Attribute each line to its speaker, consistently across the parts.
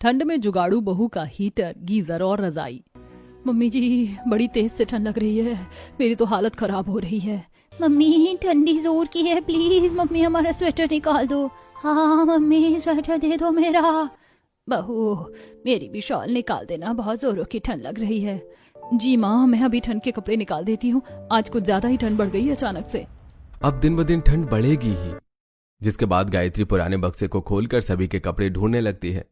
Speaker 1: ठंड में जुगाड़ू बहू का हीटर, गीजर और रजाई। मम्मी जी बड़ी तेज से ठंड लग रही है, मेरी तो हालत खराब हो रही है।
Speaker 2: मम्मी ठंडी जोर की है, प्लीज मम्मी हमारा स्वेटर निकाल दो। हाँ मम्मी स्वेटर दे दो मेरा।
Speaker 1: बहू मेरी भी शॉल निकाल देना, बहुत जोरों की ठंड लग रही है। जी माँ, मैं अभी ठंड के कपड़े निकाल देती हूँ, आज कुछ ज्यादा ही ठंड बढ़ गई है अचानक से।
Speaker 3: अब दिन ब दिन ठंड बढ़ेगी ही। जिसके बाद गायत्री पुराने बक्से को खोलकर सभी के कपड़े ढूंढने लगती है।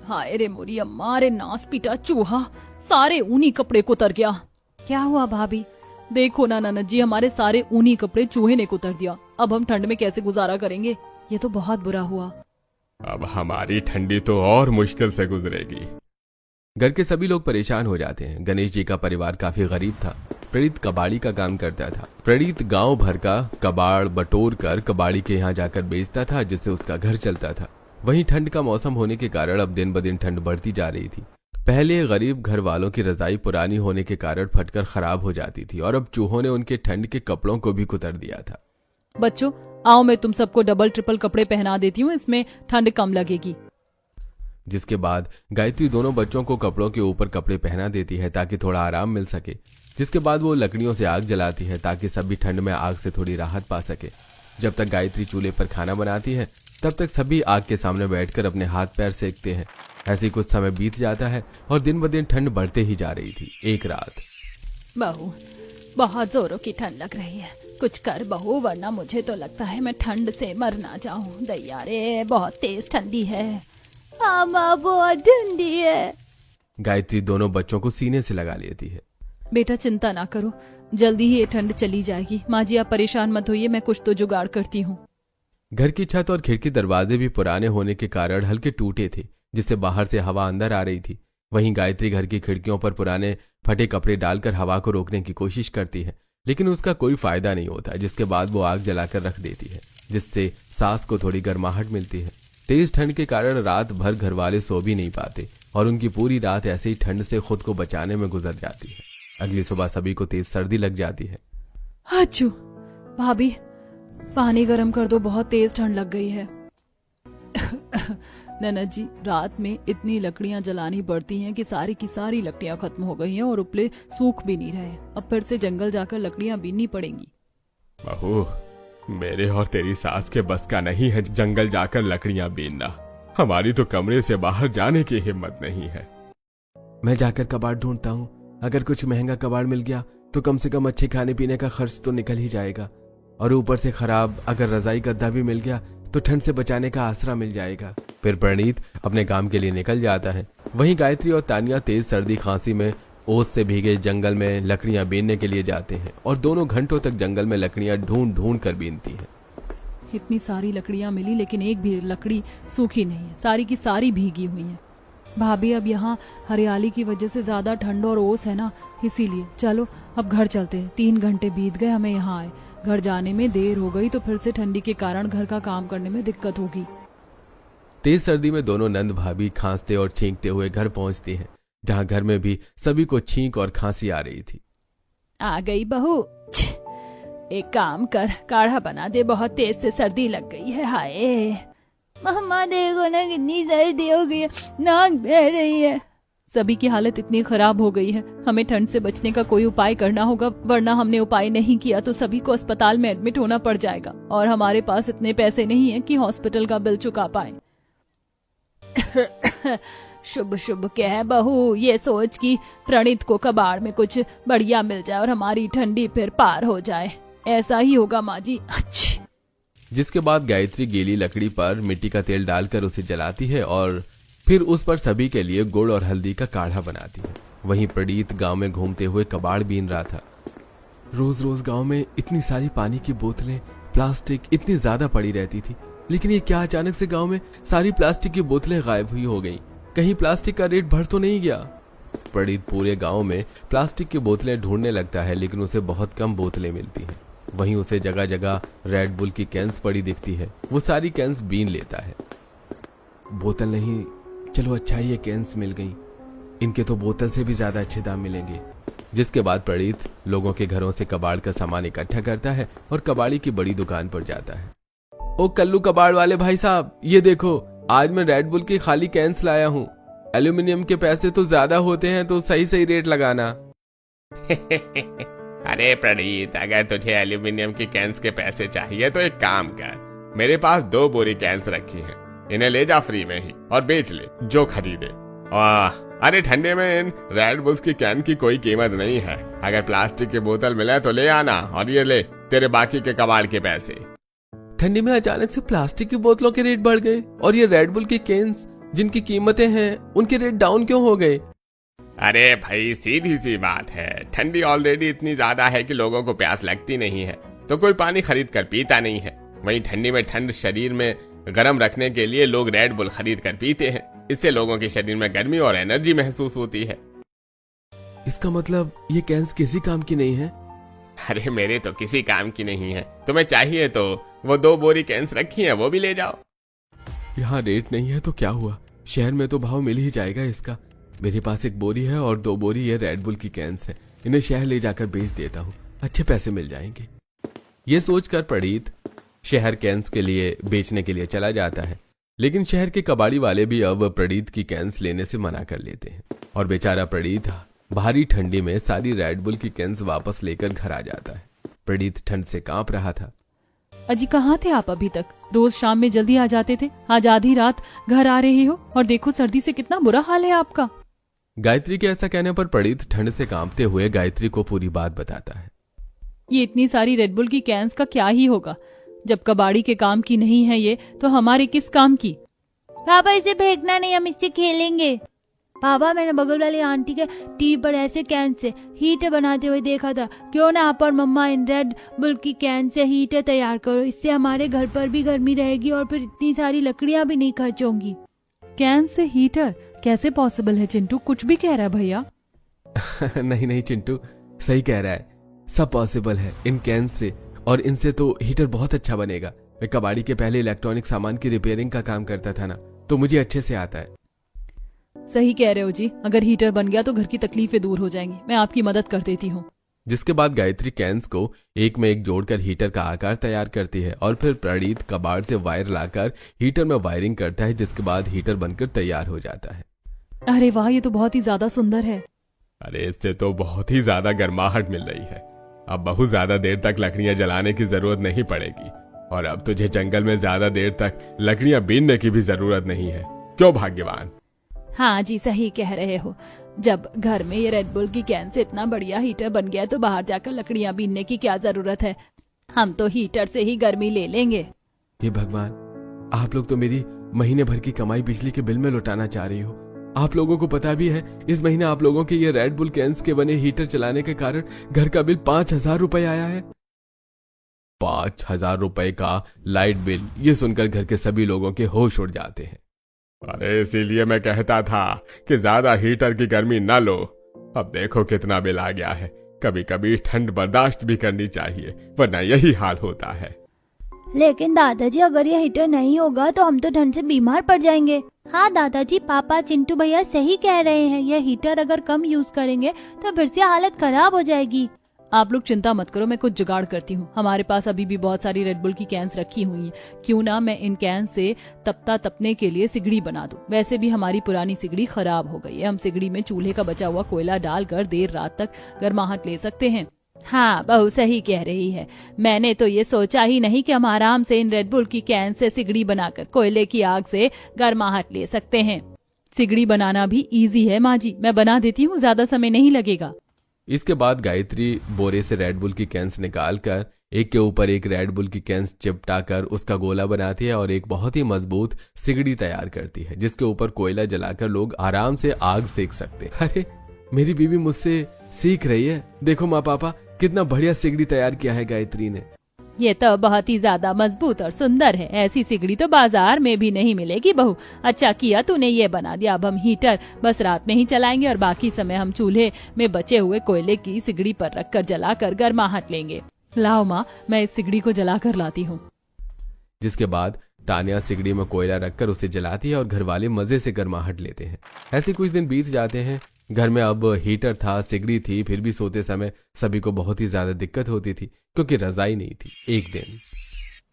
Speaker 1: हाय रे मोरी अम्मा, रे नास पीटा चूहा, सारे ऊनी कपड़े कुतर गया।
Speaker 2: क्या हुआ भाभी?
Speaker 1: देखो ना ननद जी, हमारे सारे ऊनी कपड़े चूहे ने कुतर दिया। अब हम ठंड में कैसे गुजारा करेंगे? ये तो बहुत बुरा हुआ।
Speaker 4: अब हमारी ठंडी तो और मुश्किल से गुजरेगी।
Speaker 3: घर के सभी लोग परेशान हो जाते हैं। गणेश जी का परिवार काफी गरीब था। प्रणीत कबाड़ी का काम करता था। प्रणीत गांव भर का कबाड़ बटोर कर कबाड़ी के यहाँ जाकर बेचता था, जिससे उसका घर चलता था। वहीं ठंड का मौसम होने के कारण अब दिन ब दिन ठंड बढ़ती जा रही थी। पहले गरीब घर वालों की रजाई पुरानी होने के कारण फटकर खराब हो जाती थी और अब चूहों ने उनके ठंड के कपड़ों को भी कुतर दिया था।
Speaker 1: बच्चों आओ, मैं तुम सबको डबल ट्रिपल कपड़े पहना देती हूँ, इसमें ठंड कम लगेगी।
Speaker 3: जिसके बाद गायत्री दोनों बच्चों को कपड़ों के ऊपर कपड़े पहना देती है ताकि थोड़ा आराम मिल सके। जिसके बाद वो लकड़ियों से आग जलाती है ताकि सभी ठंड में आग से थोड़ी राहत पा सके। जब तक गायत्री चूल्हे पर खाना बनाती है तब तक सभी आग के सामने बैठकर अपने हाथ पैर सेकते हैं। ऐसे कुछ समय बीत जाता है और दिन ब दिन ठंड बढ़ते ही जा रही थी। एक रात,
Speaker 1: बहू बहुत जोरों की ठंड लग रही है, कुछ कर बहू, वरना मुझे तो लगता है मैं ठंड से मर ना जाऊं। दैया रे, बहुत तेज ठंडी है।
Speaker 2: मामा बहुत ठंडी है।
Speaker 3: गायत्री दोनों बच्चों को सीने से लगा लेती है।
Speaker 1: बेटा चिंता ना करो, जल्दी ही ये ठंड चली जाएगी। माँ जी आप परेशान मत होइए, मैं कुछ तो जुगाड़ करती हूँ।
Speaker 3: घर की छत और खिड़की दरवाजे भी पुराने होने के कारण हल्के टूटे थे, जिससे बाहर से हवा अंदर आ रही थी। वहीं गायत्री घर की खिड़कियों पर पुराने फटे कपड़े डालकर हवा को रोकने की कोशिश करती है, लेकिन उसका कोई फायदा नहीं होता। जिसके बाद वो आग जलाकर रख देती है, जिससे सांस को थोड़ी गर्माहट मिलती है। तेज ठंड के कारण रात भर घर वाले सो भी नहीं पाते और उनकी पूरी रात ऐसे ही ठंड से खुद को बचाने में गुजर जाती है। अगली सुबह सभी को तेज सर्दी लग जाती है।
Speaker 1: अच्छू भाभी पानी गर्म कर दो, बहुत तेज ठंड लग गई है। ननद जी रात में इतनी लकड़ियां जलानी पड़ती हैं कि सारी की सारी लकड़ियां खत्म हो गई हैं और उपले सूख भी नहीं रहे। अब फिर से जंगल जाकर लकड़ियां बीननी पड़ेंगी।
Speaker 4: बहू मेरे और तेरी सास के बस का नहीं है जंगल जाकर लकड़ियां बीनना। हमारी तो कमरे से बाहर जाने की हिम्मत नहीं है।
Speaker 3: मैं जाकर कबाड़ ढूंढता हूँ। अगर कुछ महंगा कबाड़ मिल गया तो कम से कम अच्छे खाने पीने का खर्च तो निकल ही जाएगा, और ऊपर से खराब अगर रजाई गद्दा भी मिल गया तो ठंड से बचाने का आसरा मिल जाएगा। फिर प्रणीत अपने काम के लिए निकल जाता है। वहीं गायत्री और तानिया तेज सर्दी खांसी में ओस से भीगे जंगल में लकड़ियां बीनने के लिए जाते हैं और दोनों घंटों तक जंगल में लकड़ियां ढूंढ ढूंढ कर बीनती हैं।
Speaker 1: इतनी सारी लकड़ियां मिली लेकिन एक भी लकड़ी सूखी नहीं है, सारी की सारी भीगी हुई हैं। भाभी अब यहाँ हरियाली की वजह से ज्यादा ठंड और ओस है ना, इसीलिए चलो अब घर चलते हैं। 3 घंटे बीत गए हमें यहाँ आए, घर जाने में देर हो गई तो फिर से ठंडी के कारण घर का काम करने में दिक्कत होगी।
Speaker 3: तेज सर्दी में दोनों नंद भाभी खांसते और छींकते हुए घर पहुंचती हैं, जहां घर में भी सभी को छींक और खांसी आ रही थी।
Speaker 1: आ गई बहू, एक काम कर काढ़ा बना दे, बहुत तेज से सर्दी लग गई है। हाय
Speaker 2: मम्मा देखो ना कितनी सर्दी हो गई है, नाक बह रही है।
Speaker 1: सभी की हालत इतनी खराब हो गई है, हमें ठंड से बचने का कोई उपाय करना होगा, वरना हमने उपाय नहीं किया तो सभी को अस्पताल में एडमिट होना पड़ जाएगा और हमारे पास इतने पैसे नहीं है कि हॉस्पिटल का बिल चुका पाए। शुभ शुभ कह बहू, ये सोच कि प्रणीत को कबाड़ में कुछ बढ़िया मिल जाए और हमारी ठंडी फिर पार हो जाए। ऐसा ही होगा माँ जी। अच्छी।
Speaker 3: जिसके बाद गायत्री गीली लकड़ी पर मिट्टी का तेल डालकर उसे जलाती है और फिर उस पर सभी के लिए गुड़ और हल्दी का काढ़ा बनाती है। वहीं प्रणीत गांव में घूमते हुए कबाड़ बीन रहा था। रोज रोज गांव में इतनी सारी पानी की बोतलें, प्लास्टिक इतनी ज्यादा पड़ी रहती थी, लेकिन ये क्या अचानक से गांव में सारी प्लास्टिक की बोतलें गायब हुई हो गईं? कहीं प्लास्टिक का रेट बढ़ तो नहीं गया? प्रणीत पूरे गांव में प्लास्टिक की बोतलें ढूंढने लगता है, लेकिन उसे बहुत कम बोतलें मिलती हैं। वहीं उसे जगह जगह रेड बुल की कैंस पड़ी दिखती है। वो सारी कैंस बीन लेता है। बोतल नहीं, चलो अच्छा ही ये कैंस मिल गई, इनके तो बोतल से भी ज्यादा अच्छे दाम मिलेंगे। जिसके बाद प्रणीत लोगों के घरों से कबाड़ का सामान इकट्ठा करता है और कबाड़ी की बड़ी दुकान पर जाता है। ओ कल्लू कबाड़ वाले भाई साहब, ये देखो आज मैं रेड बुल की खाली कैंस लाया हूँ। एल्यूमिनियम के पैसे तो ज्यादा होते हैं, तो सही सही रेट लगाना।
Speaker 4: अरे प्रणीत, अगर तुझे एल्यूमिनियम की कैंस के पैसे चाहिए तो एक काम कर, मेरे पास 2 बोरी कैंस रखी हैं, इन्हें ले जा फ्री में ही और बेच ले जो खरीदे। अरे ठंडे में इन रेड बुल्स की कैन की कोई कीमत नहीं है। अगर प्लास्टिक की बोतल मिले तो ले आना, और ये ले तेरे बाकी के कबाड़ के पैसे।
Speaker 3: ठंडी में अचानक से प्लास्टिक की बोतलों के रेट बढ़ गए और ये रेड बुल की कैंस जिनकी कीमतें हैं उनके रेट डाउन क्यों हो गए?
Speaker 4: अरे भाई, सीधी सी बात है, ठंडी ऑलरेडी इतनी ज्यादा है कि लोगों को प्यास लगती नहीं है, तो कोई पानी खरीद कर पीता नहीं है। वहीं ठंडी में ठंड शरीर में गर्म रखने के लिए लोग रेड बुल खरीद कर पीते हैं। इससे लोगों के शरीर में गर्मी और एनर्जी महसूस होती है।
Speaker 3: इसका मतलब ये कैंस किसी काम की नहीं है?
Speaker 4: अरे मेरे तो किसी काम की नहीं है, तुम्हें चाहिए तो वो 2 बोरी कैंस रखी हैं, वो भी ले जाओ।
Speaker 3: यहाँ रेट नहीं है तो क्या हुआ, शहर में तो भाव मिल ही जाएगा इसका। मेरे पास 1 बोरी है और 2 बोरी ये रेड बुल की कैंस है, इन्हें शहर ले जाकर बेच देता हूँ, अच्छे पैसे मिल जाएंगे। ये सोचकर प्रणीत शहर कैंस के लिए बेचने के लिए चला जाता है, लेकिन शहर के कबाड़ी वाले भी अब प्रणीत की कैंस लेने से मना कर लेते हैं और बेचारा प्रणीत भारी ठंडी में सारी रेड बुल की कैंस वापस लेकर घर आ जाता है। प्रणीत ठंड से कांप रहा था।
Speaker 1: अजी कहाँ थे आप अभी तक? रोज शाम में जल्दी आ जाते थे, आज आधी रात घर आ रहे हो और देखो सर्दी से कितना बुरा हाल है आपका।
Speaker 3: गायत्री के ऐसा कहने पर प्रणीत ठंड से कांपते हुए गायत्री को पूरी बात बताता है।
Speaker 1: ये इतनी सारी रेड बुल की कैंस का क्या ही होगा, जब कबाड़ी के काम की नहीं है ये, तो हमारे किस काम की?
Speaker 2: पापा इसे फेंकना नहीं, हम इससे खेलेंगे। पापा मैंने बगल वाली आंटी के टीवी पर ऐसे कैन से हीटर बनाते हुए देखा था, क्यों ना आप और मम्मा इन रेड बुल की कैन से हीटर तैयार करो, इससे हमारे घर पर भी गर्मी रहेगी और फिर इतनी सारी लकड़ियां भी नहीं खर्च होंगी।
Speaker 1: कैन से हीटर कैसे पॉसिबल है चिंटू? कुछ भी कह रहा है भैया।
Speaker 3: नहीं नहीं चिंटू सही कह रहा है, सब पॉसिबल है इन कैन से, और इनसे तो हीटर बहुत अच्छा बनेगा। मैं कबाड़ी के पहले इलेक्ट्रॉनिक सामान की रिपेयरिंग का काम करता था ना, तो मुझे अच्छे से आता है।
Speaker 1: सही कह रहे हो जी, अगर हीटर बन गया तो घर की तकलीफें दूर हो जाएंगी, मैं आपकी मदद कर देती हूँ।
Speaker 3: जिसके बाद गायत्री कैंस को एक में एक जोड़कर हीटर का आकार तैयार करती है और फिर प्रणीत कबाड़ से वायर लाकर हीटर में वायरिंग करता है, जिसके बाद हीटर बनकर तैयार हो जाता है।
Speaker 1: अरे वाह, ये तो बहुत ही ज्यादा सुंदर है।
Speaker 4: अरे इससे तो बहुत ही ज्यादा गर्माहट मिल रही है, अब बहुत ज्यादा देर तक लकड़ियां जलाने की जरूरत नहीं पड़ेगी, और अब तुझे जंगल में ज्यादा देर तक लकड़ियां बीनने की भी जरूरत नहीं है। क्यों भाग्यवान?
Speaker 1: हाँ जी सही कह रहे हो, जब घर में ये रेड बुल की कैन से इतना बढ़िया हीटर बन गया तो बाहर जाकर लकड़ियां बीनने की क्या जरूरत है, हम तो हीटर से ही गर्मी ले लेंगे।
Speaker 3: हे भगवान, आप लोग तो मेरी महीने भर की कमाई बिजली के बिल में लुटाना चाह रही हो। आप लोगों को पता भी है इस महीने आप लोगों के ये रेड बुल कैंस के बने हीटर चलाने के कारण घर का बिल 5,000 रुपए आया है। 5,000 रुपए का लाइट बिल, ये सुनकर घर के सभी लोगों के होश उड़ जाते हैं।
Speaker 4: अरे इसीलिए मैं कहता था कि ज्यादा हीटर की गर्मी न लो। अब देखो कितना बिल आ गया है। कभी कभी ठंड बर्दाश्त भी करनी चाहिए, वरना यही हाल होता है।
Speaker 2: लेकिन दादाजी अगर ये हीटर नहीं होगा तो हम तो ठंड से बीमार पड़ जाएंगे। हाँ दादाजी, पापा चिंटू भैया सही कह रहे हैं, यह हीटर अगर कम यूज करेंगे तो फिर से हालत खराब हो जाएगी।
Speaker 1: आप लोग चिंता मत करो, मैं कुछ जुगाड़ करती हूँ। हमारे पास अभी भी बहुत सारी रेड बुल की कैंस रखी हुई हैं, क्यों ना मैं इन कैन से तपने के लिए सिगड़ी बना दूं। वैसे भी हमारी पुरानी सिगड़ी खराब हो गई है, हम सिगड़ी में चूल्हे का बचा हुआ कोयला डालकर देर रात तक गर्माहट ले सकते हैं।
Speaker 2: हाँ बहू सही कह रही है, मैंने तो ये सोचा ही नहीं कि हम आराम से इन रेड बुल की कैन से सिगड़ी बनाकर कोयले की आग से गर्माहट ले सकते हैं।
Speaker 1: सिगड़ी बनाना भी इजी है माँ जी, मैं बना देती हूँ, ज्यादा समय नहीं लगेगा।
Speaker 3: इसके बाद गायत्री बोरे से रेड बुल की कैंस निकालकर एक के ऊपर एक रेड बुल की कैंस चिपटाकर उसका गोला बनाती है और एक बहुत ही मजबूत सिगड़ी तैयार करती है, जिसके ऊपर कोयला जलाकर लोग आराम से आग सेक सकते हैं। अरे मेरी बीवी मुझसे सीख रही है, देखो माँ पापा कितना बढ़िया सिगड़ी तैयार किया है गायत्री ने।
Speaker 2: ये तो बहुत ही ज्यादा मजबूत और सुंदर है, ऐसी सिगड़ी तो बाजार में भी नहीं मिलेगी बहू। अच्छा किया तूने ये बना दिया, अब हम हीटर बस रात में ही चलाएंगे और बाकी समय हम चूल्हे में बचे हुए कोयले की सिगड़ी पर रखकर जलाकर गर्माहट लेंगे।
Speaker 1: लाओ माँ, मैं इस सिगड़ी को जलाकर लाती हूँ।
Speaker 3: जिसके बाद तानिया सिगड़ी में कोयला रखकर उसे जलाती है और घर वाले मजे से गर्माहट लेते हैं। ऐसे कुछ दिन बीत जाते हैं। घर में अब हीटर था, सिगड़ी थी, फिर भी सोते समय सभी को बहुत ही ज्यादा दिक्कत होती थी क्योंकि रजाई नहीं थी। एक दिन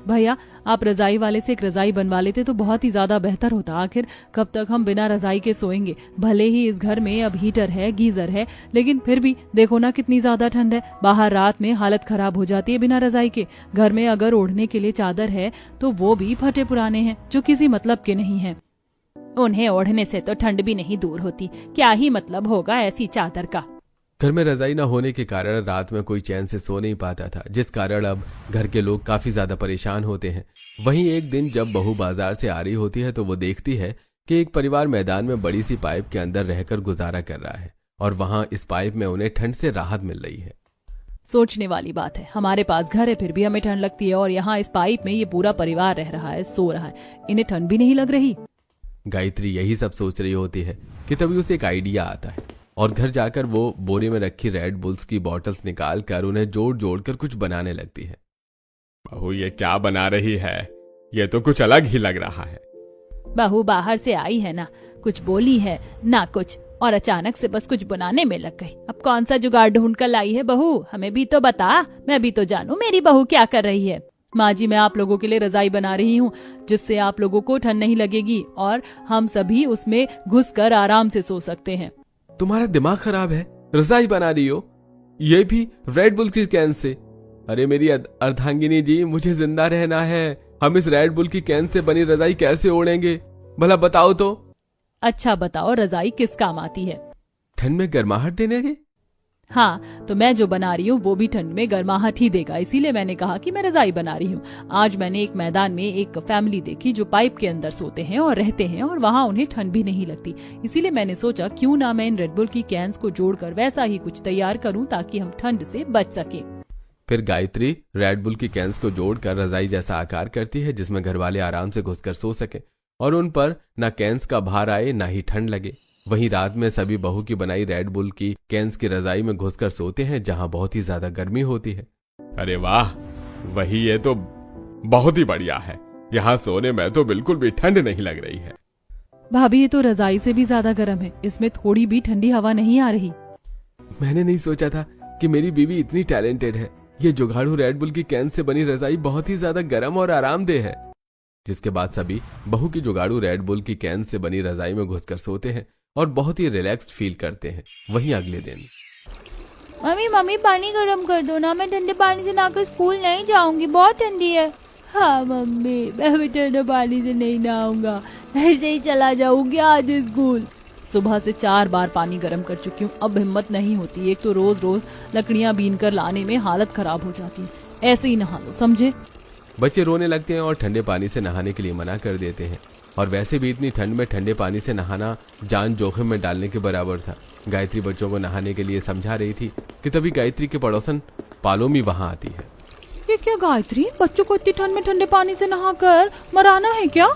Speaker 1: भैया आप रजाई वाले से एक रजाई बनवा लेते तो बहुत ही ज्यादा बेहतर होता। आखिर कब तक हम बिना रजाई के सोएंगे। भले ही इस घर में अब हीटर है, गीजर है, लेकिन फिर भी देखो ना कितनी ज्यादा ठंड है। बाहर रात में हालत खराब हो जाती है बिना रजाई के। घर में अगर ओढ़ने के लिए चादर है तो वो भी फटे पुराने हैं जो किसी मतलब के नहीं है।
Speaker 2: उन्हें ओढ़ने से तो ठंड भी नहीं दूर होती, क्या ही मतलब होगा ऐसी चादर का।
Speaker 3: घर में रजाई न होने के कारण रात में कोई चैन से सो नहीं पाता था, जिस कारण अब घर के लोग काफी ज्यादा परेशान होते हैं। वहीं एक दिन जब बहू बाजार से आ रही होती है तो वो देखती है कि एक परिवार मैदान में बड़ी सी पाइप के अंदर रहकर गुजारा कर रहा है और वहां इस पाइप में उन्हें ठंड से राहत मिल रही है।
Speaker 1: सोचने वाली बात है, हमारे पास घर है फिर भी हमें ठंड लगती है और यहाँ इस पाइप में ये पूरा परिवार रह रहा है, सो रहा है, इन्हें ठंड भी नहीं लग रही।
Speaker 3: गायत्री यही सब सोच रही होती है कि तभी उसे एक आइडिया आता है और घर जाकर वो बोरे में रखी रेड बुल्स की बॉटल्स निकाल कर उन्हें जोड़ जोड़ कर कुछ बनाने लगती है।
Speaker 4: बहू ये क्या बना रही है? ये तो कुछ अलग ही लग रहा है।
Speaker 2: बहू बाहर से आई है ना, कुछ बोली है ना कुछ, और अचानक से बस कुछ बनाने में लग गई। अब कौन सा जुगाड़ ढूंढ कर लाई है बहू? हमें भी तो बता, मैं भी तो जानूं मेरी बहू क्या कर रही है।
Speaker 1: माँ जी मैं आप लोगों के लिए रजाई बना रही हूँ जिससे आप लोगों को ठंड नहीं लगेगी और हम सभी उसमें घुसकर आराम से सो सकते हैं।
Speaker 3: तुम्हारा दिमाग खराब है? रजाई बना रही हो, ये भी रेड बुल की कैन से? अरे मेरी अर्धांगिनी जी, मुझे जिंदा रहना है। हम इस रेड बुल की कैन से बनी रजाई कैसे ओढ़ेंगे भला बताओ तो।
Speaker 1: अच्छा बताओ रजाई किस काम आती है?
Speaker 3: ठंड में गर्माहट देने के।
Speaker 1: हाँ तो मैं जो बना रही हूँ वो भी ठंड में गर्माहट ही देगा, इसीलिए मैंने कहा कि मैं रजाई बना रही हूँ। आज मैंने एक मैदान में एक फैमिली देखी जो पाइप के अंदर सोते हैं और रहते हैं और वहाँ उन्हें ठंड भी नहीं लगती, इसीलिए मैंने सोचा क्यों ना मैं इन रेड बुल की कैंस को जोड़कर वैसा ही कुछ तैयार करूँ ताकि हम ठंड से बच सके।
Speaker 3: फिर गायत्री रेड बुल की कैंस को जोड़कर रजाई जैसा आकार करती है जिसमें घर वाले आराम से घुसकर सो सके और उन पर न कैंस का भार आए न ही ठंड लगे। वहीं रात में सभी बहू की बनाई रेड बुल की कैंस की रजाई में घुसकर सोते हैं जहां बहुत ही ज्यादा गर्मी होती है।
Speaker 4: अरे वाह, वही ये तो बहुत ही बढ़िया है। यहाँ सोने में तो बिल्कुल भी ठंड नहीं लग रही है।
Speaker 1: भाभी ये तो रजाई से भी ज्यादा गर्म है, इसमें थोड़ी भी ठंडी हवा नहीं आ रही।
Speaker 3: मैंने नहीं सोचा था कि मेरी बीवी इतनी टैलेंटेड है। ये जुगाड़ू रेड बुल की कैन से बनी रजाई बहुत ही ज्यादा गर्म और आरामदेह है। जिसके बाद सभी बहू की जुगाड़ू रेड बुल की कैन से बनी रजाई में घुसकर सोते हैं और बहुत ही रिलैक्स्ड फील करते हैं। वहीं अगले दिन
Speaker 2: मम्मी पानी गर्म कर दो ना, मैं ठंडे पानी से नहाकर स्कूल नहीं जाऊंगी, बहुत ठंडी है। हाँ मम्मी, मैं भी ठंडे पानी से नहीं नहाऊंगा, ऐसे ही चला जाऊंगी आज स्कूल।
Speaker 1: सुबह से 4 बार पानी गर्म कर चुकी हूँ, अब हिम्मत नहीं होती। एक तो रोज रोज लकड़ियाँ बीन कर लाने में हालत खराब हो जाती है, ऐसे ही नहा लो समझे।
Speaker 3: बच्चे रोने लगते हैं और ठंडे पानी से नहाने के लिए मना कर देते हैं और वैसे भी इतनी ठंड में ठंडे पानी से नहाना जान जोखिम में डालने के बराबर था। गायत्री बच्चों को नहाने के लिए समझा रही थी कि तभी गायत्री के पड़ोसन पालोमी वहां आती है।
Speaker 1: ये क्या गायत्री, बच्चों को इतनी ठंड में ठंडे पानी से नहाकर मराना है क्या?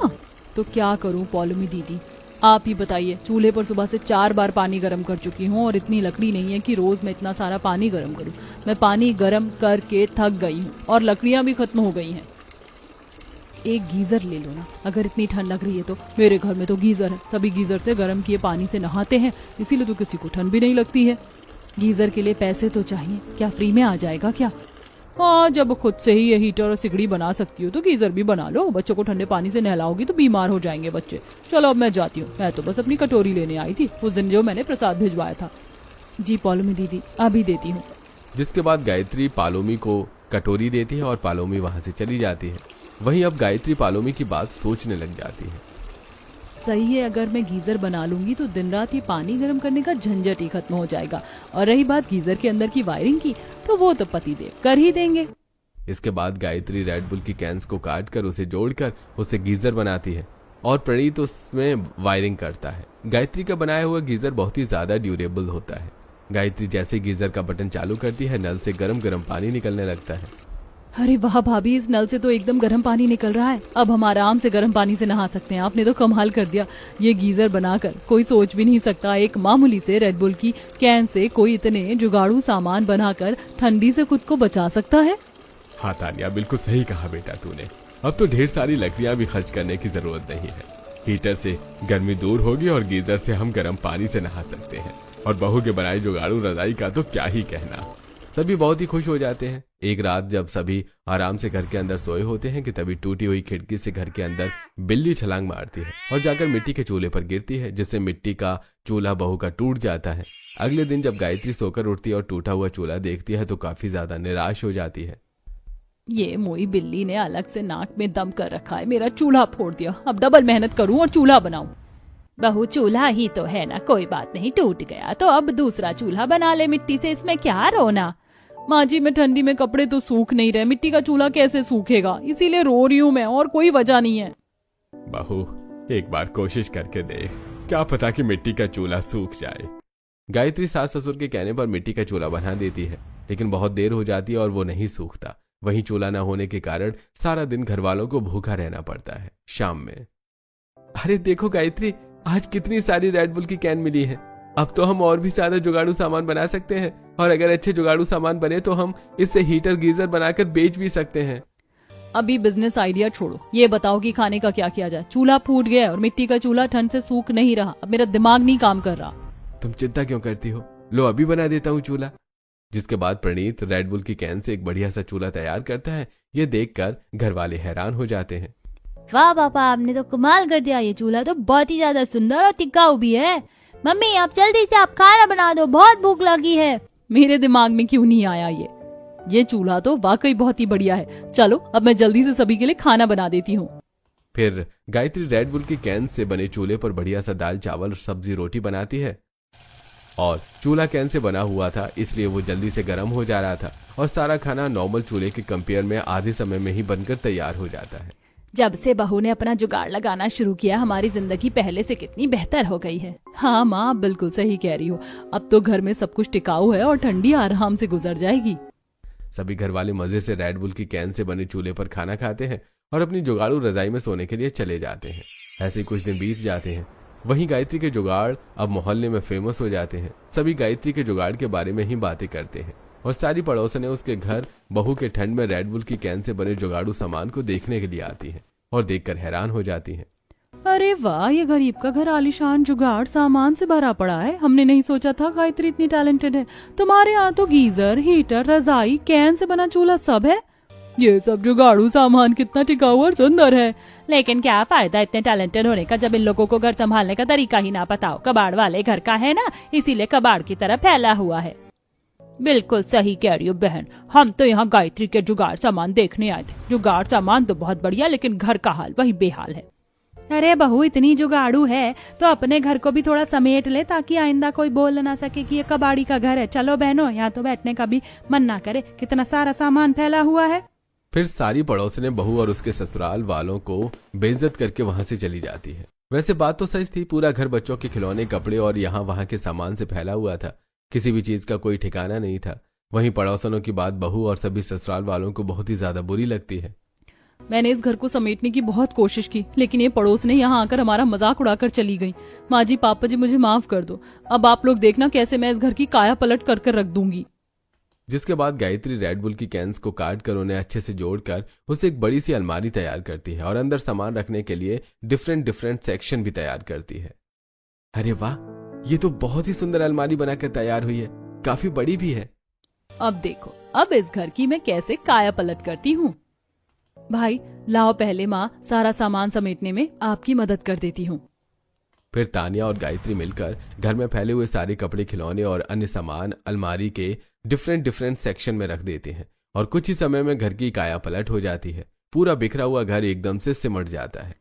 Speaker 1: तो क्या करूं पालोमी दीदी, आप ही बताइए। चूल्हे पर सुबह से 4 बार पानी गर्म कर चुकी हूँ और इतनी लकड़ी नहीं है कि रोज मैं इतना सारा पानी गर्म करूँ। मैं पानी गर्म करके थक गई हूँ और लकड़ियाँ भी खत्म हो गई हैं। एक गीजर ले लो ना, अगर इतनी ठंड लग रही है तो। मेरे घर में तो गीजर है, सभी गीजर से गर्म किए पानी से नहाते हैं, इसीलिए तो किसी को ठंड भी नहीं लगती है। गीजर के लिए पैसे तो चाहिए, क्या फ्री में आ जाएगा क्या? हाँ, जब खुद से ही ये हीटर और सिगड़ी बना सकती हो तो गीजर भी बना लो। बच्चों को ठंडे पानी से नहलाओगी तो बीमार हो जाएंगे बच्चे। चलो अब मैं जाती हूँ, मैं तो बस अपनी कटोरी लेने आई थी उस दिन जो मैंने प्रसाद भिजवाया था। जी पालोमी दीदी, अभी देती हूँ।
Speaker 3: जिसके बाद गायत्री पालोमी को कटोरी देती है और पालोमी वहां से चली जाती है। वहीं अब गायत्री पालोमी की बात सोचने लग जाती है।
Speaker 1: सही है, अगर मैं गीजर बना लूंगी तो दिन रात ये पानी गर्म करने का झंझट ही खत्म हो जाएगा। और रही बात गीजर के अंदर की वायरिंग की, तो वो तो पतिदेव कर ही देंगे।
Speaker 3: इसके बाद गायत्री रेड बुल की कैंस को काट कर उसे जोड़कर उसे गीजर बनाती है और प्रणीत उसमें वायरिंग करता है। गायत्री का बनाया हुआ गीजर बहुत ही ज्यादा ड्यूरेबल होता है। गायत्री जैसे गीजर का बटन चालू करती है, नल से गरम गरम पानी निकलने लगता है।
Speaker 1: अरे वाह भाभी, इस नल से तो एकदम गर्म पानी निकल रहा है। अब हम आराम से गर्म पानी से नहा सकते हैं। आपने तो कमाल कर दिया। ये गीजर बनाकर कोई सोच भी नहीं सकता एक मामूली से रेड बुल की कैन से कोई इतने जुगाड़ू सामान बनाकर ठंडी से खुद को बचा सकता है।
Speaker 4: हाँ तानिया, बिल्कुल सही कहा बेटा तूने। अब तो ढेर सारी लकड़ियाँ भी खर्च करने की जरूरत नहीं है। हीटर से गर्मी दूर होगी और गीजर से हम गर्म पानी से नहा सकते हैं। और बहू के बनाई जुगाड़ू रजाई का तो क्या ही कहना। सभी बहुत ही खुश हो जाते हैं।
Speaker 3: एक रात जब सभी आराम से घर के अंदर सोए होते हैं कि तभी टूटी हुई खिड़की से घर के अंदर बिल्ली छलांग मारती है और जाकर मिट्टी के चूल्हे पर गिरती है, जिससे मिट्टी का चूल्हा बहू का टूट जाता है। अगले दिन जब गायत्री सोकर उठती है और टूटा हुआ चूल्हा देखती है तो काफी ज्यादा निराश हो जाती है।
Speaker 1: ये मोई बिल्ली ने अलग से नाक में दम कर रखा है, मेरा चूल्हा फोड़ दिया। अब डबल मेहनत करूं और चूल्हा बनाऊं।
Speaker 2: बहू चूल्हा ही तो है ना, कोई बात नहीं, टूट गया तो अब दूसरा चूल्हा बना ले मिट्टी से, इसमें क्या रोना।
Speaker 1: माँ जी, मैं ठंडी में कपड़े तो सूख नहीं रहे, मिट्टी का चूल्हा कैसे सूखेगा, इसीलिए रो रही हूँ मैं, और कोई वजह नहीं है।
Speaker 4: बहू एक बार कोशिश करके देख, क्या पता कि मिट्टी का चूल्हा सूख जाए।
Speaker 3: गायत्री सास ससुर के कहने पर मिट्टी का चूल्हा बना देती है, लेकिन बहुत देर हो जाती है और वो नहीं सूखता। वहीं चूल्हा न होने के कारण सारा दिन घर वालों को भूखा रहना पड़ता है। शाम में, अरे देखो गायत्री, आज कितनी सारी रेड बुल की कैन मिली है। अब तो हम और भी ज्यादा जुगाड़ू सामान बना सकते हैं, और अगर अच्छे जुगाड़ू सामान बने तो हम इससे हीटर गीजर बनाकर बेच भी सकते हैं।
Speaker 1: अभी बिजनेस आइडिया छोड़ो, ये बताओ कि खाने का क्या किया जाए। चूल्हा फूट गया और मिट्टी का चूल्हा ठंड से सूख नहीं रहा, अब मेरा दिमाग नहीं काम कर रहा।
Speaker 3: तुम चिंता क्यों करती हो, लो अभी बना देता हूँ चूल्हा। जिसके बाद प्रणीत रेड बुल की कैन से एक बढ़िया सा चूल्हा तैयार करता है। ये देखकर घर वाले हैरान हो जाते हैं।
Speaker 2: वाह पापा, आपने तो कमाल कर दिया, ये चूल्हा तो बहुत ही ज्यादा सुंदर और टिकाऊ भी है। मम्मी आप जल्दी से आप खाना बना दो, बहुत भूख लगी है।
Speaker 1: मेरे दिमाग में क्यों नहीं आया ये चूल्हा तो वाकई बहुत ही बढ़िया है। चलो अब मैं जल्दी से सभी के लिए खाना बना देती हूँ।
Speaker 3: फिर गायत्री रेड बुल की कैन से बने चूल्हे पर बढ़िया सा दाल चावल सब्जी रोटी बनाती है, और चूल्हा कैन से बना हुआ था इसलिए वो जल्दी से गर्म हो जा रहा था, और सारा खाना नॉर्मल चूल्हे के कंपेयर में आधे समय में ही बनकर तैयार हो जाता है।
Speaker 1: जब से बहू ने अपना जुगाड़ लगाना शुरू किया, हमारी जिंदगी पहले से कितनी बेहतर हो गई है। हाँ माँ, आप बिल्कुल सही कह रही हो। अब तो घर में सब कुछ टिकाऊ है और ठंडी आराम से गुजर जाएगी।
Speaker 3: सभी घर वाले मजे से रेड बुल की कैन से बने चूल्हे पर खाना खाते हैं और अपनी जुगाड़ू रजाई में सोने के लिए चले जाते हैं। ऐसे कुछ दिन बीत जाते हैं। वहीं गायत्री के जुगाड़ अब मोहल्ले में फेमस हो जाते हैं। सभी गायत्री के जुगाड़ के बारे में ही बातें करते हैं, और सारी पड़ोसने उसके घर बहू के ठंड में रेड बुल की कैन से बने जुगाड़ू सामान को देखने के लिए आती हैं और देखकर हैरान हो जाती हैं।
Speaker 1: अरे वाह, ये गरीब का घर आलीशान जुगाड़ सामान से भरा पड़ा है। हमने नहीं सोचा था गायत्री इतनी टैलेंटेड है। तुम्हारे यहाँ तो गीजर, हीटर, रजाई, कैन से बना चूल्हा सब है। ये सब जुगाड़ू सामान कितना टिकाऊ और सुंदर है।
Speaker 2: लेकिन क्या फायदा इतने टैलेंटेड होने का जब इन लोगों को घर संभालने का तरीका ही ना पता हो। कबाड़ वाले घर का है ना, इसीलिए कबाड़ की तरह फैला हुआ है।
Speaker 1: बिल्कुल सही कह रही हो बहन, हम तो यहाँ गायत्री के जुगाड़ सामान देखने आए थे। जुगाड़ सामान तो बहुत बढ़िया, लेकिन घर का हाल वही बेहाल है।
Speaker 2: अरे बहू, इतनी जुगाड़ू है तो अपने घर को भी थोड़ा समेट ले, ताकि आइंदा कोई बोल ना सके कि ये कबाड़ी का घर है। चलो बहनों, यहाँ तो बैठने का भी मन ना करे, कितना सारा सामान फैला हुआ है।
Speaker 3: फिर सारी पड़ोसने बहू और उसके ससुराल वालों को बेइज्जत करके वहां से चली जाती है। वैसे बात तो सच थी, पूरा घर बच्चों के खिलौने, कपड़े और यहाँ वहां के सामान से फैला हुआ था। किसी भी चीज का कोई ठिकाना नहीं था। वहीं पड़ोसनों की बात बहू और सभी ससुराल वालों को बहुत ही ज्यादा बुरी लगती है।
Speaker 1: मैंने इस घर को समेटने की बहुत कोशिश की, लेकिन ये पड़ोस ने यहाँ आकर हमारा मजाक उड़ाकर चली गई। माँ जी, पापा जी, मुझे माफ कर दो। अब आप लोग देखना कैसे मैं इस घर की काया पलट कर रख दूंगी।
Speaker 3: जिसके बाद गायत्री रेड बुल की कैंस को काट कर उन्हें अच्छे से जोड़कर उसे एक बड़ी सी अलमारी तैयार करती है और अंदर सामान रखने के लिए डिफरेंट सेक्शन भी तैयार करती है। अरे वाह, ये तो बहुत ही सुंदर अलमारी बनाकर तैयार हुई है, काफी बड़ी भी है।
Speaker 1: अब देखो, अब इस घर की मैं कैसे काया पलट करती हूँ। भाई लाओ, पहले माँ सारा सामान समेटने में आपकी मदद कर देती हूँ।
Speaker 3: फिर तानिया और गायत्री मिलकर घर में फैले हुए सारे कपड़े, खिलौने और अन्य सामान अलमारी के डिफरेंट सेक्शन में रख देते हैं, और कुछ ही समय में घर की काया पलट हो जाती है। पूरा बिखरा हुआ घर एकदम से सिमट जाता है।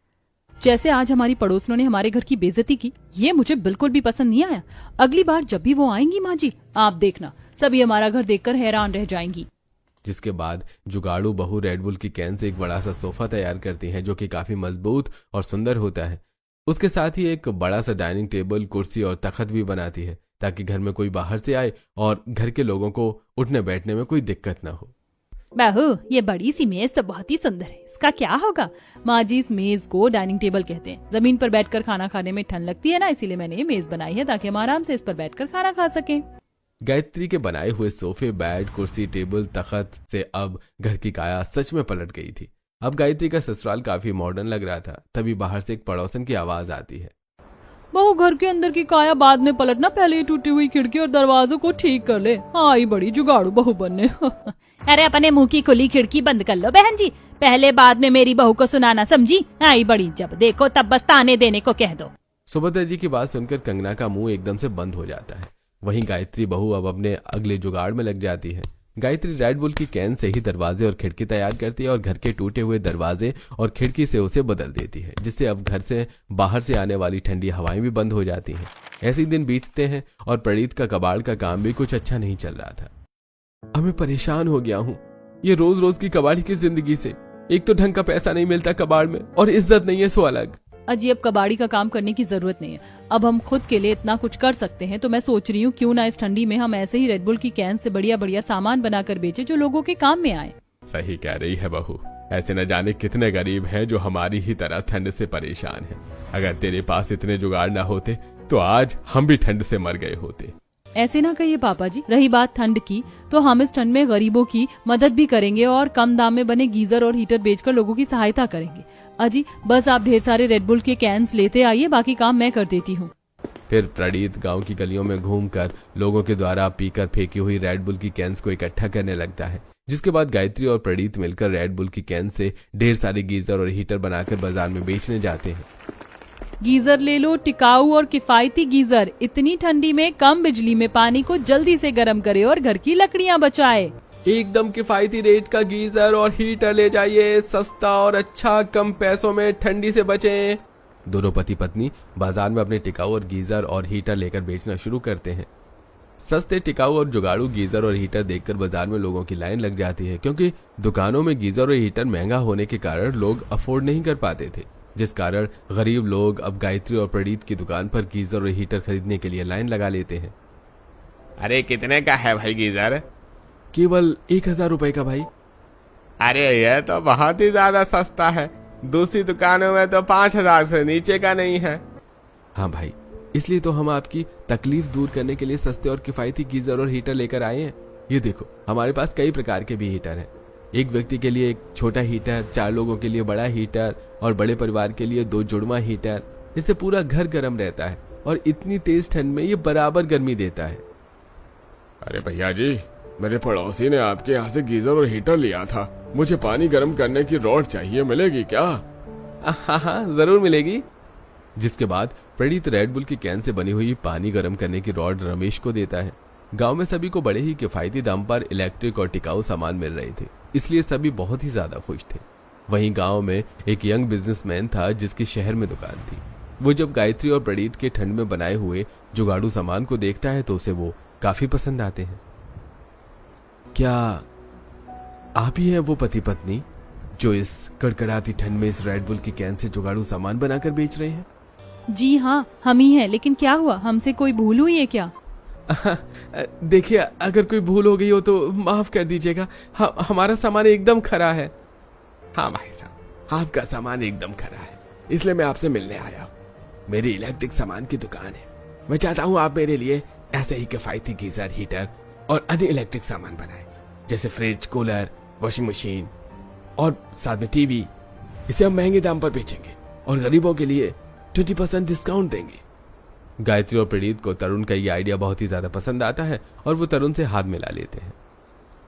Speaker 1: जैसे आज हमारी पड़ोसनों ने हमारे घर की बेइज्जती की, ये मुझे बिल्कुल भी पसंद नहीं आया। अगली बार जब भी वो आएंगी माँ जी, आप देखना सभी हमारा घर देखकर हैरान रह जाएंगी।
Speaker 3: जिसके बाद जुगाड़ू बहू रेड बुल की कैन से एक बड़ा सा सोफा तैयार करती है, जो कि काफी मजबूत और सुंदर होता है। उसके साथ ही एक बड़ा सा डाइनिंग टेबल, कुर्सी और तख्त भी बनाती है, ताकि घर में कोई बाहर से आए और घर के लोगों को उठने बैठने में कोई दिक्कत ना हो।
Speaker 2: बहू, ये बड़ी सी मेज तो बहुत ही सुंदर है, इसका क्या होगा?
Speaker 1: माँ जी, इस मेज को डाइनिंग टेबल कहते हैं। जमीन पर बैठकर खाना खाने में ठंड लगती है ना, इसीलिए मैंने ये मेज बनाई है, ताकि हम आराम से इस पर बैठकर खाना खा सकें।
Speaker 3: गायत्री के बनाए हुए सोफे, बेड, कुर्सी, टेबल, तख्त से अब घर की काया सच में पलट गई थी। अब गायत्री का ससुराल काफी मॉडर्न लग रहा था। तभी बाहर से एक पड़ोसन की आवाज आती है।
Speaker 1: बहू, घर के अंदर की काया बाद में पलटना, पहले टूटी हुई खिड़की और दरवाजों को ठीक कर ले। आई बड़ी जुगाड़ू बहू बनने।
Speaker 2: अरे अपने मुंह की खुली खिड़की बंद कर लो बहन जी, पहले बाद में मेरी बहू को सुनाना, समझी? आई बड़ी, जब देखो तब बस ताने देने को कह दो।
Speaker 3: सुभद्रा जी की बात सुनकर कंगना का मुंह एकदम से बंद हो जाता है। वहीं गायत्री बहू अब अपने अगले जुगाड़ में लग जाती है। गायत्री रेड बुल की कैन से ही दरवाजे और खिड़की तैयार करती है और घर के टूटे हुए दरवाजे और खिड़की से उसे बदल देती है, जिससे अब घर से बाहर से आने वाली ठंडी हवाएं भी बंद हो जाती हैं। ऐसे ही दिन बीतते हैं और प्रणीत का कबाड़ का काम भी कुछ अच्छा नहीं चल रहा था। अब मैं परेशान हो गया हूँ ये रोज रोज की कबाड़ी की जिंदगी से। एक तो ढंग का पैसा नहीं मिलता कबाड़ में, और इज्जत नहीं है सो अलग।
Speaker 1: अजी अब कबाड़ी का काम करने की जरूरत नहीं है, अब हम खुद के लिए इतना कुछ कर सकते हैं। तो मैं सोच रही हूँ क्यों ना इस ठंडी में हम ऐसे ही रेड बुल की कैन से बढ़िया बढ़िया सामान बनाकर बेचे जो लोगों के काम में आए।
Speaker 4: सही कह रही है बहू, ऐसे न जाने कितने गरीब हैं जो हमारी ही तरह ठंड से परेशान हैं। अगर तेरे पास इतने जुगाड़ न होते तो आज हम भी ठंड से मर गए होते।
Speaker 1: ऐसे ना कहिए पापा जी। रही बात ठंड की, तो हम इस ठंड में गरीबों की मदद भी करेंगे और कम दाम में बने गीजर और हीटर बेचकर लोगों की सहायता करेंगे। अजी बस आप ढेर सारे रेड बुल के कैंस लेते आइए, बाकी काम मैं कर देती हूँ।
Speaker 3: फिर प्रणीत गांव की गलियों में घूमकर लोगों के द्वारा पीकर फेंकी हुई रेड बुल की कैंस को इकट्ठा करने लगता है, जिसके बाद गायत्री और प्रणीत मिलकर रेड बुल की कैन से ढेर सारे गीजर और हीटर बनाकर बाजार में बेचने जाते हैं।
Speaker 1: गीजर ले लो, टिकाऊ और किफायती गीजर, इतनी ठंडी में कम बिजली में पानी को जल्दी से गर्म करे और घर की लकड़ियाँ बचाए।
Speaker 3: एकदम किफायती रेट का गीजर और हीटर ले जाइए, सस्ता और अच्छा, कम पैसों में ठंडी से बचें। दोनों पति पत्नी बाजार में अपने टिकाऊ और गीजर और हीटर लेकर बेचना शुरू करते हैं। सस्ते, टिकाऊ और जुगाड़ू गीजर और हीटर देखकर बाजार में लोगों की लाइन लग जाती है, क्योंकि दुकानों में गीजर और हीटर महंगा होने के कारण लोग अफोर्ड नहीं कर पाते थे, जिस कारण गरीब लोग अब गायत्री और प्रणीत की दुकान पर गीजर और हीटर खरीदने के लिए लाइन लगा लेते हैं।
Speaker 4: अरे कितने का है भाई गीजर?
Speaker 3: केवल 1000 रुपए का भाई।
Speaker 4: अरे यह तो बहुत ही ज्यादा सस्ता है, दूसरी दुकानों में तो 5000 से नीचे का नहीं है।
Speaker 3: हाँ भाई, इसलिए तो हम आपकी तकलीफ दूर करने के लिए सस्ते और किफायती गीजर और हीटर लेकर आए हैं। ये देखो, हमारे पास कई प्रकार के भी हीटर हैं। एक व्यक्ति के लिए एक छोटा हीटर, 4 लोगों के लिए बड़ा हीटर और बड़े परिवार के लिए 2 जुड़वा हीटर। इससे पूरा घर गर्म रहता है और इतनी तेज ठंड में ये बराबर गर्मी देता है।
Speaker 4: अरे भैया जी, मेरे पड़ोसी ने आपके यहाँ से गीजर और हीटर लिया था, मुझे पानी गर्म करने की रॉड चाहिए, मिलेगी क्या?
Speaker 3: हाँ, जरूर मिलेगी। जिसके बाद प्रणीत रेड बुल की कैन से बनी हुई पानी गर्म करने की रॉड रमेश को देता है। गांव में सभी को बड़े ही किफायती दाम पर इलेक्ट्रिक और टिकाऊ सामान मिल रहे थे, इसलिए सभी बहुत ही ज्यादा खुश थे। वहीं गांव में एक यंग बिजनेसमैन था जिसकी शहर में दुकान थी। वो जब गायत्री और प्रणीत के ठंड में बनाए हुए जुगाड़ू सामान को देखता है तो उसे वो काफी पसंद आते हैं। क्या आप ही हैं वो पति पत्नी जो इस कड़कड़ाती ठंड में इस रेड बुल की कैन से जुगाड़ू सामान बनाकर बेच रहे हैं?
Speaker 1: जी हाँ, हम ही हैं। लेकिन क्या हुआ, हमसे कोई भूल हुई है क्या?
Speaker 3: देखिए, अगर कोई भूल हो गई हो तो माफ कर दीजिएगा। हमारा सामान एकदम खरा है।
Speaker 4: हाँ भाई साहब, आपका सामान एकदम खरा है, इसलिए मैं आपसे मिलने आया हूँ। मेरी इलेक्ट्रिक सामान की दुकान है, मैं चाहता हूँ आप मेरे लिए ऐसे ही किफायती गीजर, हीटर और अन्य इलेक्ट्रिक सामान बनाएं, जैसे फ्रिज, कूलर, वॉशिंग मशीन और साथ में टीवी। इसे हम महंगे दाम पर बेचेंगे और गरीबों के लिए 20% डिस्काउंट देंगे।
Speaker 3: गायत्री और प्रणीत को तरुण का ये आइडिया बहुत ही ज्यादा पसंद आता है और वो तरुण से हाथ मिला लेते हैं।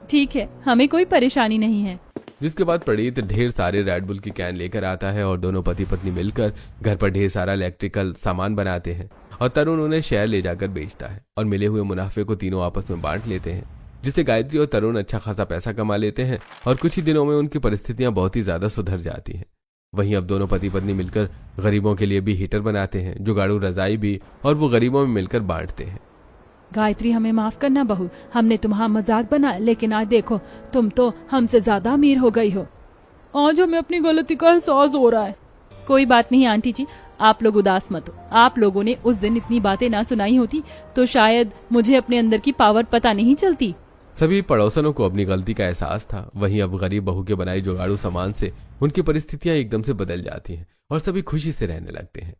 Speaker 1: ठीक है, हमें कोई परेशानी नहीं है।
Speaker 3: जिसके बाद प्रणीत ढेर सारे रेड बुल की कैन लेकर आता है और दोनों पति पत्नी मिलकर घर पर ढेर सारा इलेक्ट्रिकल सामान बनाते हैं और तरुण उन्हें शहर ले जाकर बेचता है और मिले हुए मुनाफे को तीनों आपस में बांट लेते हैं, जिससे गायत्री और तरुण अच्छा खासा पैसा कमा लेते हैं और कुछ ही दिनों में उनकी परिस्थितियां बहुत ही ज्यादा सुधर जाती हैं। वहीं अब दोनों पति पत्नी मिलकर गरीबों के लिए भी हीटर बनाते हैं, जुगाड़ू रजाई भी, और वो गरीबों में मिलकर बांटते हैं।
Speaker 1: गायत्री, हमें माफ करना बहू, हमने तुम्हारा मजाक बनाया, लेकिन आज देखो तुम तो हमसे ज्यादा अमीर हो गई हो। आज हमें अपनी गलती का एहसास हो रहा है। कोई बात नहीं आंटी जी, आप लोग उदास मत हो। आप लोगों ने उस दिन इतनी बातें ना सुनाई होती तो शायद मुझे अपने अंदर की पावर पता नहीं चलती।
Speaker 3: सभी पड़ोसनों को अपनी गलती का एहसास था। वहीं अब गरीब बहू के बनाए जुगाड़ू सामान से उनकी परिस्थितियां एकदम से बदल जाती हैं और सभी खुशी से रहने लगते हैं।